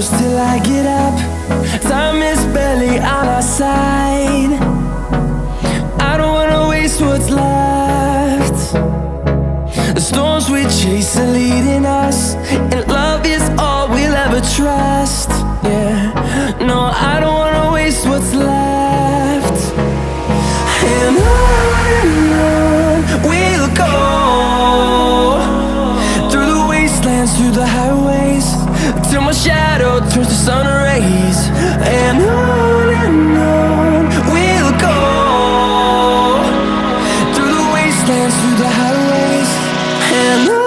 close till I get up. Time is barely on our side. I don't wanna waste what's left. The storms we chase are leading us, and love is all we'll ever trust. Yeah, no, I don't wanna waste what's left. And on we'll go, through the wastelands, through the highways, till my shadow turns to sun rays. And on we'll go, through the wastelands, through the highways, and on.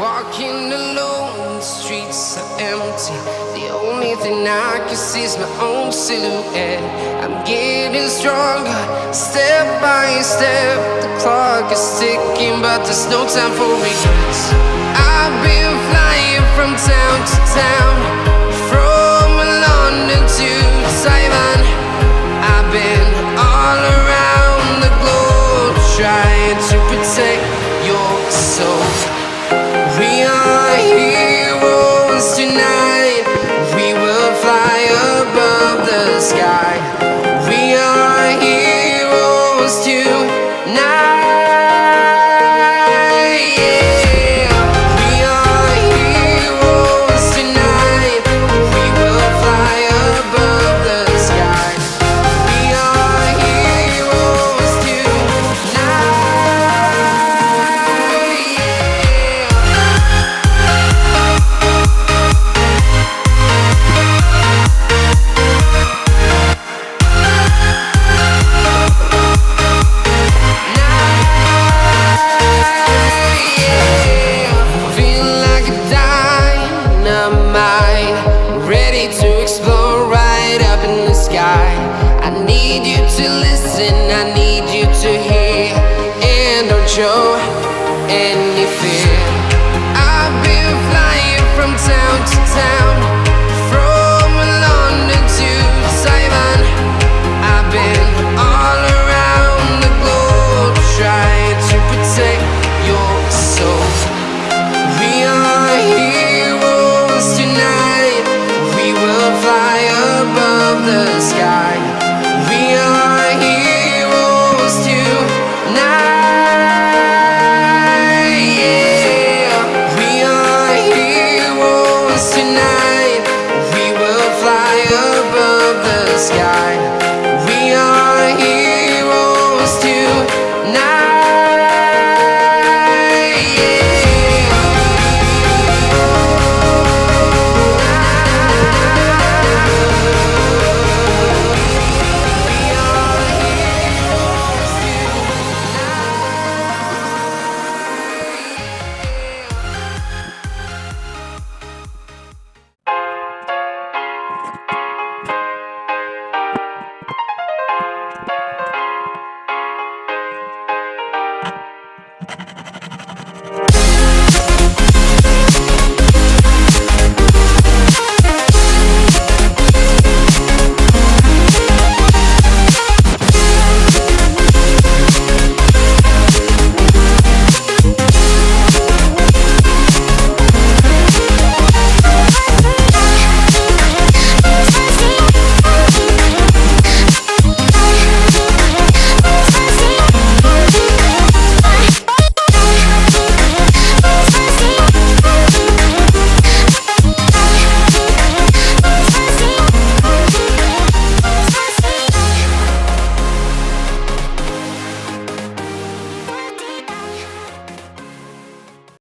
Walking alone, the streets are empty. The only thing I can see is my own silhouette. I'm getting stronger, step by step. The clock is ticking, but there's no time for regrets. I've been flying from town to town, from London to Taiwan. I've been all around the globe, trying to protect your soul. We are heroes tonight. We will fly above the sky. We are heroes tonight. Yeah. We are heroes tonight. We will fly above the sky. We are heroes tonight. Ready to explore right up in the sky. I need you to listen, I need you to hear, and don't show any fear. I've been flying from town to town,